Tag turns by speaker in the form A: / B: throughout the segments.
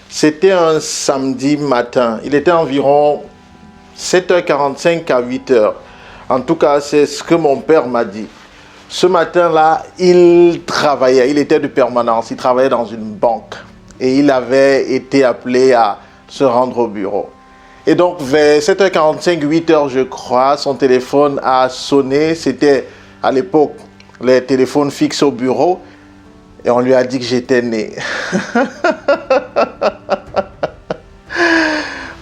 A: C'était un samedi matin. Il était environ 7h45 à 8h. En tout cas, c'est ce que mon père m'a dit. Ce matin-là, il travaillait, il était de permanence, il travaillait dans une banque. Et il avait été appelé à se rendre au bureau. Et donc, vers 7h45, 8h, je crois, son téléphone a sonné. C'était à l'époque les téléphones fixes au bureau. Et on lui a dit que j'étais né.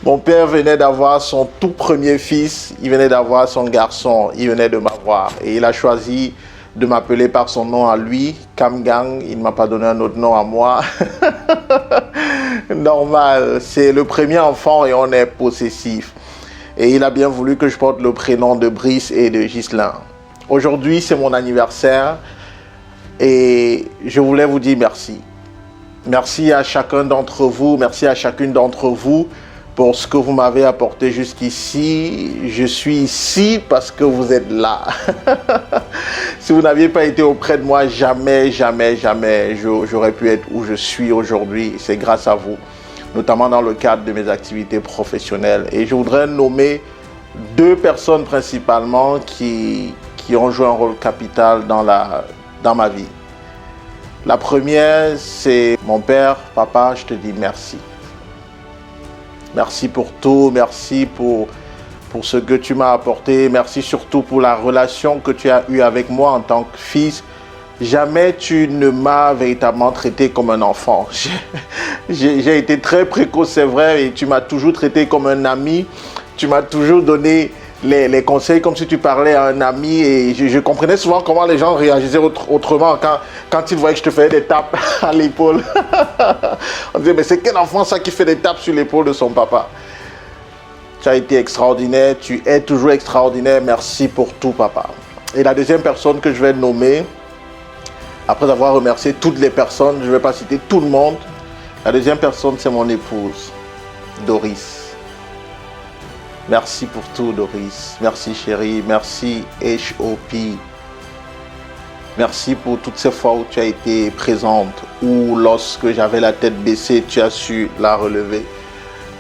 A: Mon père venait d'avoir son tout premier fils. Il venait d'avoir son garçon. Il venait de m'avoir. Et il a choisi de m'appeler par son nom à lui, Kamgang. Il ne m'a pas donné un autre nom à moi. Normal, c'est le premier enfant et on est possessif. Et il a bien voulu que je porte le prénom de Brice et de Ghislain. Aujourd'hui, c'est mon anniversaire et je voulais vous dire merci. Merci à chacun d'entre vous, merci à chacune d'entre vous pour ce que vous m'avez apporté jusqu'ici. Je suis ici parce que vous êtes là. Si vous n'aviez pas été auprès de moi, jamais, jamais, jamais, j'aurais pu être où je suis aujourd'hui. C'est grâce à vous, notamment dans le cadre de mes activités professionnelles. Et je voudrais nommer deux personnes principalement qui ont joué un rôle capital dans ma vie. La première, c'est mon père. Papa, je te dis merci. Merci pour tout, merci pour ce que tu m'as apporté, merci surtout pour la relation que tu as eue avec moi en tant que fils. Jamais tu ne m'as véritablement traité comme un enfant. J'ai été très précoce, c'est vrai, et tu m'as toujours traité comme un ami. Tu m'as toujours donné les conseils comme si tu parlais à un ami et je comprenais souvent comment les gens réagissaient autrement quand ils voyaient que je te faisais des tapes à l'épaule. On disait, mais c'est quel enfant ça qui fait des tapes sur l'épaule de son papa? Tu as été extraordinaire, tu es toujours extraordinaire, merci pour tout papa. Et la deuxième personne que je vais nommer, après avoir remercié toutes les personnes, je ne vais pas citer tout le monde, la deuxième personne c'est mon épouse, Doris. Merci pour tout, Doris. Merci, chérie. Merci, HOP. Merci pour toutes ces fois où tu as été présente, ou lorsque j'avais la tête baissée, tu as su la relever,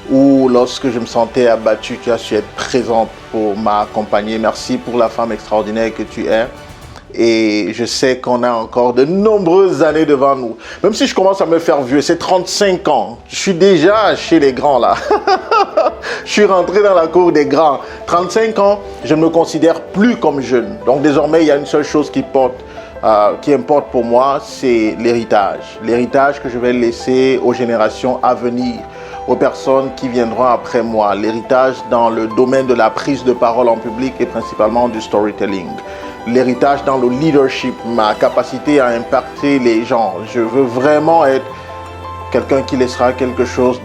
A: ou lorsque je me sentais abattu, tu as su être présente pour m'accompagner. Merci pour la femme extraordinaire que tu es. Et je sais qu'on a encore de nombreuses années devant nous. Même si je commence à me faire vieux, c'est 35 ans. Je suis déjà chez les grands là. Je suis rentré dans la cour des grands. 35 ans, je ne me considère plus comme jeune. Donc désormais, il y a une seule chose qui importe pour moi, c'est l'héritage. L'héritage que je vais laisser aux générations à venir, aux personnes qui viendront après moi. L'héritage dans le domaine de la prise de parole en public et principalement du storytelling. L'héritage dans le leadership, ma capacité à impacter les gens. Je veux vraiment être quelqu'un qui laissera quelque chose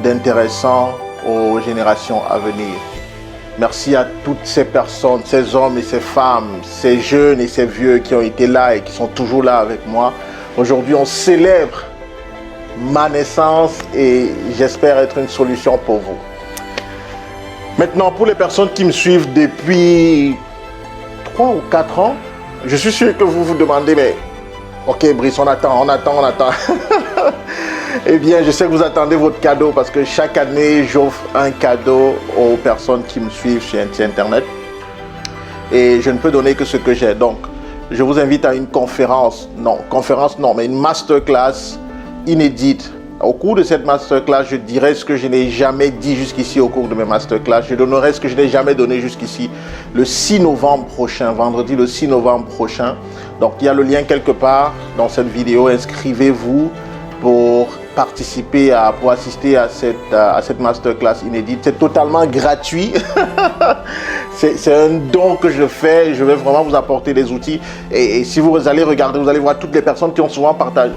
A: d'intéressant aux générations à venir. Merci à toutes ces personnes, ces hommes et ces femmes, ces jeunes et ces vieux qui ont été là et qui sont toujours là avec moi. Aujourd'hui, on célèbre ma naissance et j'espère être une solution pour vous. Maintenant, pour les personnes qui me suivent depuis 3 ou 4 ans, je suis sûr que vous vous demandez, mais ok Brice, on attend. Eh bien, je sais que vous attendez votre cadeau parce que chaque année, j'offre un cadeau aux personnes qui me suivent sur Internet. Et je ne peux donner que ce que j'ai. Donc, je vous invite à une mais une masterclass inédite. Au cours de cette masterclass, je dirai ce que je n'ai jamais dit jusqu'ici au cours de mes masterclass. Je donnerai ce que je n'ai jamais donné jusqu'ici le 6 novembre prochain, vendredi le 6 novembre prochain. Donc, il y a le lien quelque part dans cette vidéo. Inscrivez-vous pour participer, pour assister à cette masterclass inédite. C'est totalement gratuit. C'est un don que je fais. Je vais vraiment vous apporter des outils. Et si vous allez regarder, vous allez voir toutes les personnes qui ont souvent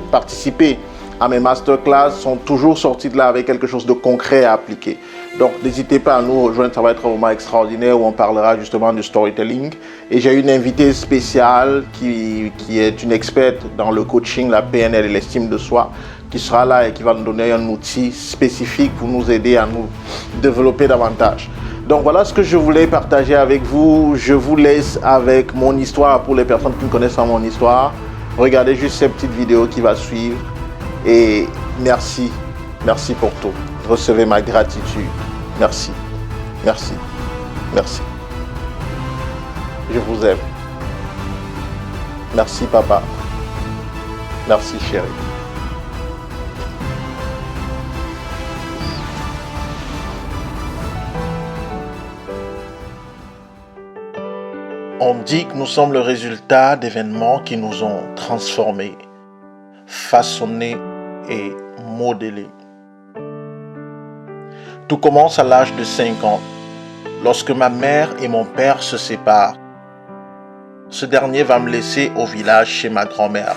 A: participé à mes masterclass sont toujours sortis de là avec quelque chose de concret à appliquer. Donc n'hésitez pas à nous rejoindre, ça va être un moment extraordinaire où on parlera justement du storytelling. Et j'ai une invitée spéciale qui est une experte dans le coaching, la PNL et l'estime de soi, qui sera là et qui va nous donner un outil spécifique pour nous aider à nous développer davantage. Donc voilà ce que je voulais partager avec vous. Je vous laisse avec mon histoire pour les personnes qui me connaissent en mon histoire. Regardez juste cette petite vidéo qui va suivre. Et merci Merci pour tout. Recevez ma gratitude. Merci. Merci. Merci. Je vous aime. Merci, papa. Merci, chérie. On dit que nous sommes le résultat d'événements qui nous ont transformés, façonnés et modélés. Tout commence à l'âge de 5 ans, lorsque ma mère et mon père se séparent. Ce dernier va me laisser au village chez ma grand-mère.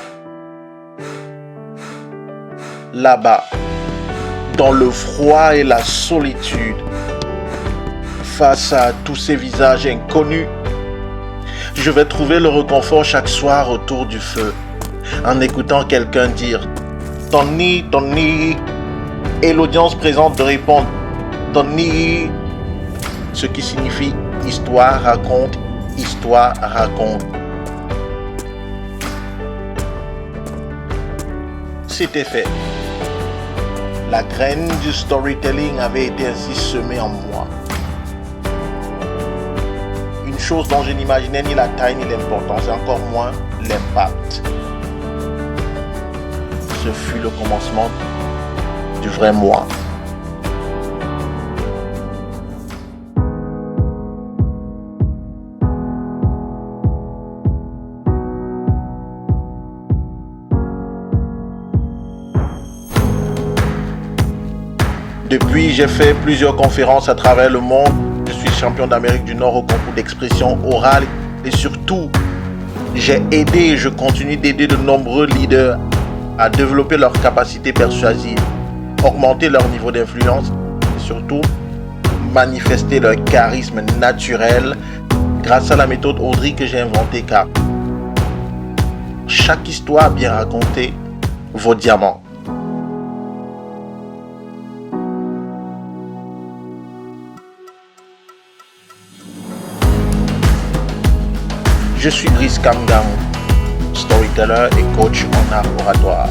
A: Là-bas, dans le froid et la solitude, face à tous ces visages inconnus, je vais trouver le réconfort chaque soir autour du feu, en écoutant quelqu'un dire « Tony, Tony » et l'audience présente de répondre « Tony », ce qui signifie « Histoire raconte, histoire raconte ». C'était fait. La graine du storytelling avait été ainsi semée en moi. Une chose dont je n'imaginais ni la taille ni l'importance, et encore moins l'impact. Ce fut le commencement du vrai moi. Depuis, j'ai fait plusieurs conférences à travers le monde. Je suis champion d'Amérique du Nord au concours d'expression orale. Et surtout, j'ai aidé et je continue d'aider de nombreux leaders à développer leurs capacités persuasives, augmenter leur niveau d'influence et surtout manifester leur charisme naturel grâce à la méthode Audrey que j'ai inventée, car chaque histoire bien racontée vaut diamant. Je suis Brice Kamgang, storyteller et coach en art oratoire.